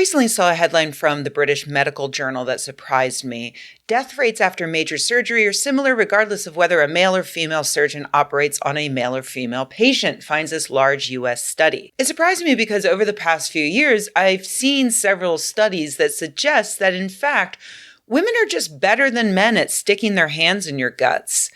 recently saw a headline from the British Medical Journal that surprised me. Death rates after major surgery are similar regardless of whether a male or female surgeon operates on a male or female patient, finds this large U.S. study. It surprised me because over the past few years, I've seen several studies that suggest that, in fact, women are just better than men at sticking their hands in your guts.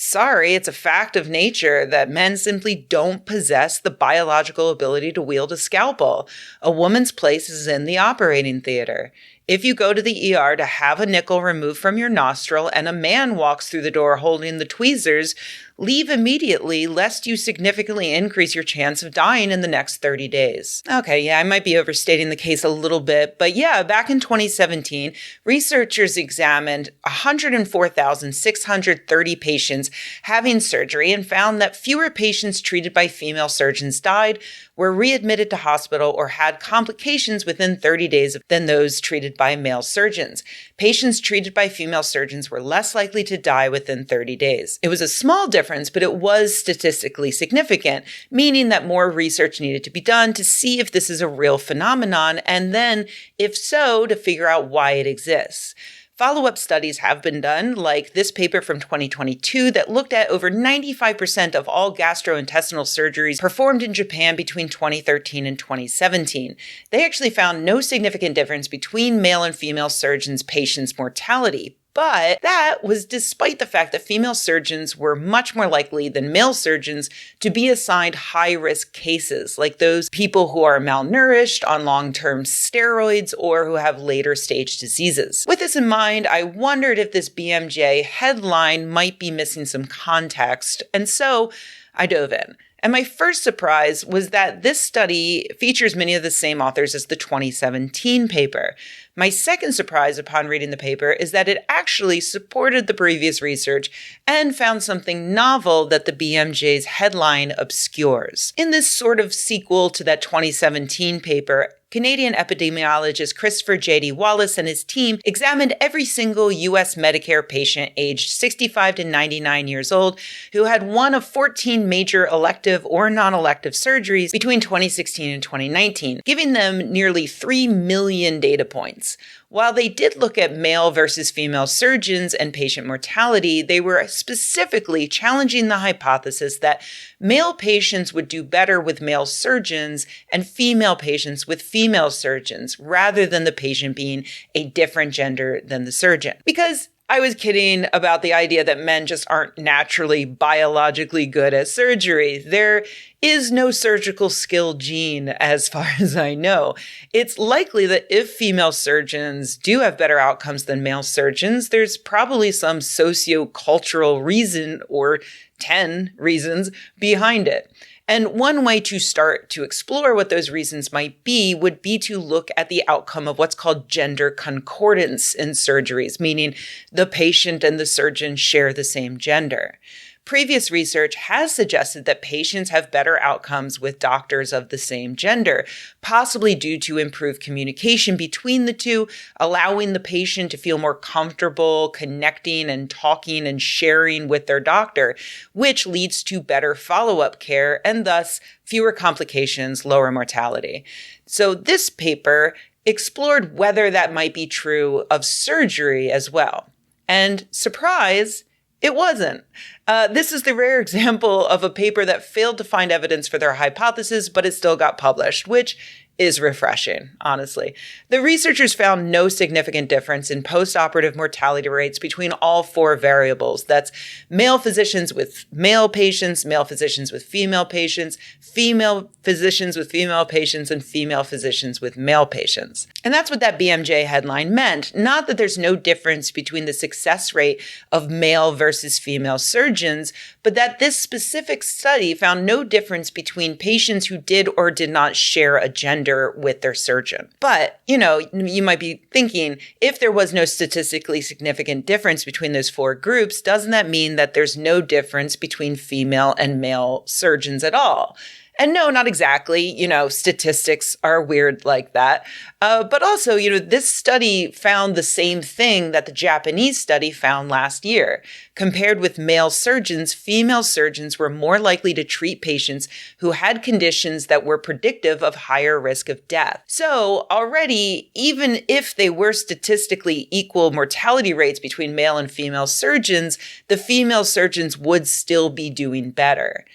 Sorry, it's a fact of nature that men simply don't possess the biological ability to wield a scalpel. A woman's place is in the operating theater. If you go to the ER to have a nickel removed from your nostril and a man walks through the door holding the tweezers, leave immediately lest you significantly increase your chance of dying in the next 30 days. Okay, yeah, I might be overstating the case a little bit, but yeah, back in 2017, researchers examined 104,630 patients having surgery and found that fewer patients treated by female surgeons died, were readmitted to hospital, or had complications within 30 days than those treated by male surgeons. Patients treated by female surgeons were less likely to die within 30 days. It was a small difference, but it was statistically significant, meaning that more research needed to be done to see if this is a real phenomenon, and then, if so, to figure out why it exists. Follow-up studies have been done, like this paper from 2022 that looked at over 95% of all gastrointestinal surgeries performed in Japan between 2013 and 2017. They actually found no significant difference between male and female surgeons' patients' mortality. But that was despite the fact that female surgeons were much more likely than male surgeons to be assigned high-risk cases, like those people who are malnourished, on long-term steroids, or who have later-stage diseases. With this in mind, I wondered if this BMJ headline might be missing some context, and so I dove in. And my first surprise was that this study features many of the same authors as the 2017 paper. My second surprise upon reading the paper is that it actually supported the previous research and found something novel that the BMJ's headline obscures. In this sort of sequel to that 2017 paper, Canadian epidemiologist Christopher J.D. Wallace and his team examined every single U.S. Medicare patient aged 65 to 99 years old who had one of 14 major elective or non-elective surgeries between 2016 and 2019, giving them nearly 3 million data points. While they did look at male versus female surgeons and patient mortality, they were specifically challenging the hypothesis that male patients would do better with male surgeons and female patients with female surgeons, rather than the patient being a different gender than the surgeon. Because I was kidding about the idea that men just aren't naturally biologically good at surgery. There is no surgical skill gene as far as I know. It's likely that if female surgeons do have better outcomes than male surgeons, there's probably some socio-cultural reason or 10 reasons behind it. And one way to start to explore what those reasons might be would be to look at the outcome of what's called gender concordance in surgeries, meaning the patient and the surgeon share the same gender. Previous research has suggested that patients have better outcomes with doctors of the same gender, possibly due to improved communication between the two, allowing the patient to feel more comfortable connecting and talking and sharing with their doctor, which leads to better follow-up care and thus fewer complications, lower mortality. So this paper explored whether that might be true of surgery as well. And surprise, it wasn't. This is the rare example of a paper that failed to find evidence for their hypothesis, but it still got published, which is refreshing, honestly. The researchers found no significant difference in postoperative mortality rates between all four variables. That's male physicians with male patients, male physicians with female patients, female physicians with female patients, and female physicians with male patients. And that's what that BMJ headline meant. Not that there's no difference between the success rate of male versus female surgeons, but that this specific study found no difference between patients who did or did not share a gender with their surgeon. But, you might be thinking, if there was no statistically significant difference between those four groups, doesn't that mean that there's no difference between female and male surgeons at all? And no, not exactly. Statistics are weird like that. But also, this study found the same thing that the Japanese study found last year. Compared with male surgeons, female surgeons were more likely to treat patients who had conditions that were predictive of higher risk of death. So already, even if they were statistically equal mortality rates between male and female surgeons, the female surgeons would still be doing better.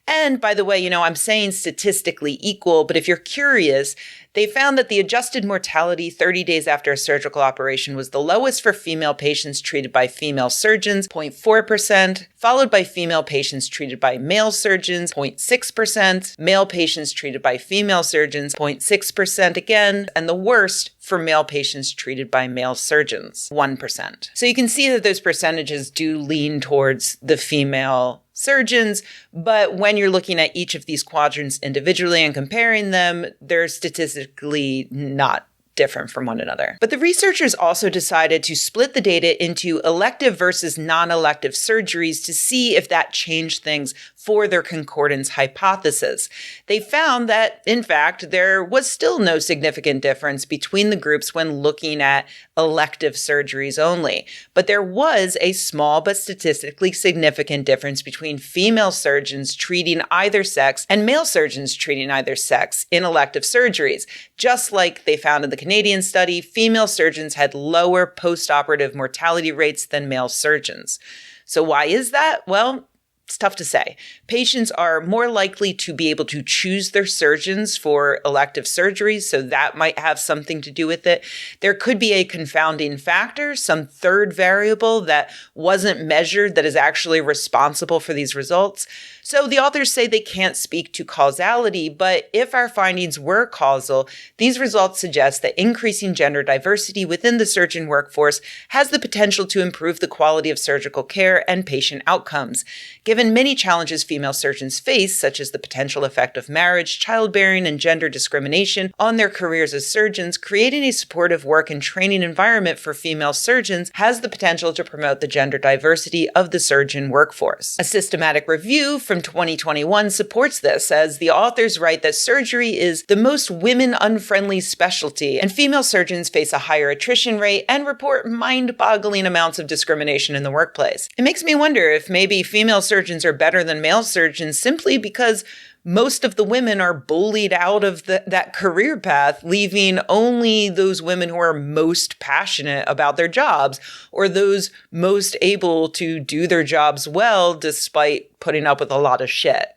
And by the way, I'm saying statistically equal, but if you're curious, they found that the adjusted mortality 30 days after a surgical operation was the lowest for female patients treated by female surgeons, 0.4%, followed by female patients treated by male surgeons, 0.6%, male patients treated by female surgeons, 0.6% again, and the worst for male patients treated by male surgeons, 1%. So you can see that those percentages do lean towards the female surgeons, but when you're looking at each of these quadrants individually and comparing them, they're statistically not different from one another. But the researchers also decided to split the data into elective versus non-elective surgeries to see if that changed things for their concordance hypothesis. They found that, in fact, there was still no significant difference between the groups when looking at elective surgeries only. But there was a small but statistically significant difference between female surgeons treating either sex and male surgeons treating either sex in elective surgeries. Just like they found in the Canadian study, female surgeons had lower post-operative mortality rates than male surgeons. So why is that? Well, it's tough to say. Patients are more likely to be able to choose their surgeons for elective surgeries, so that might have something to do with it. There could be a confounding factor, some third variable that wasn't measured that is actually responsible for these results. So the authors say they can't speak to causality, but if our findings were causal, these results suggest that increasing gender diversity within the surgeon workforce has the potential to improve the quality of surgical care and patient outcomes. Given many challenges female surgeons face, such as the potential effect of marriage, childbearing, and gender discrimination on their careers as surgeons, creating a supportive work and training environment for female surgeons has the potential to promote the gender diversity of the surgeon workforce. A systematic review from 2021 supports this, as the authors write that surgery is the most women-unfriendly specialty, and female surgeons face a higher attrition rate and report mind-boggling amounts of discrimination in the workplace. It makes me wonder if maybe female surgeons are better than male surgeons simply because most of the women are bullied out of that career path, leaving only those women who are most passionate about their jobs or those most able to do their jobs well despite putting up with a lot of shit.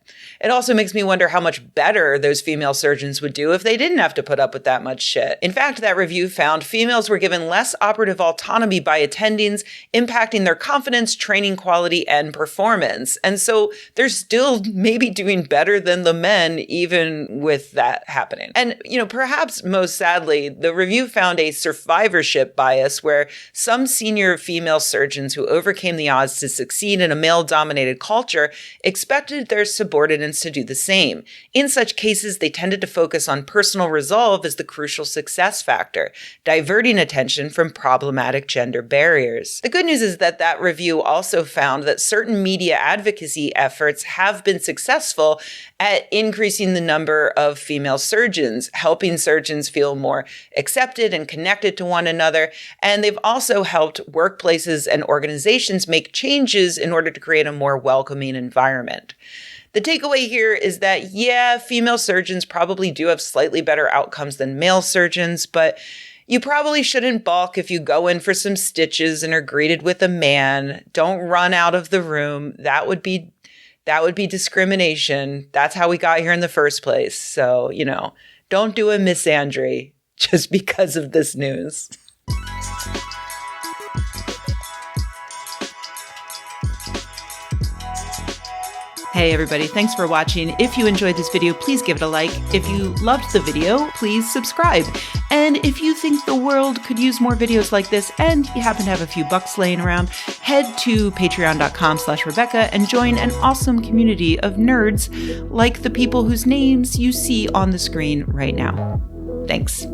It also makes me wonder how much better those female surgeons would do if they didn't have to put up with that much shit. In fact, that review found females were given less operative autonomy by attendings, impacting their confidence, training quality, and performance. And so they're still maybe doing better than the men, even with that happening. And, perhaps most sadly, the review found a survivorship bias where some senior female surgeons who overcame the odds to succeed in a male-dominated culture expected their subordinates to do the same. In such cases, they tended to focus on personal resolve as the crucial success factor, diverting attention from problematic gender barriers. The good news is that review also found that certain media advocacy efforts have been successful at increasing the number of female surgeons, helping surgeons feel more accepted and connected to one another. And they've also helped workplaces and organizations make changes in order to create a more welcoming environment. The takeaway here is that, female surgeons probably do have slightly better outcomes than male surgeons, but you probably shouldn't balk if you go in for some stitches and are greeted with a man. Don't run out of the room. That would be discrimination. That's how we got here in the first place. So, don't do a misandry just because of this news. Hey everybody, thanks for watching. If you enjoyed this video, please give it a like. If you loved the video, please subscribe. And if you think the world could use more videos like this and you happen to have a few bucks laying around, head to patreon.com/Rebecca and join an awesome community of nerds like the people whose names you see on the screen right now. Thanks.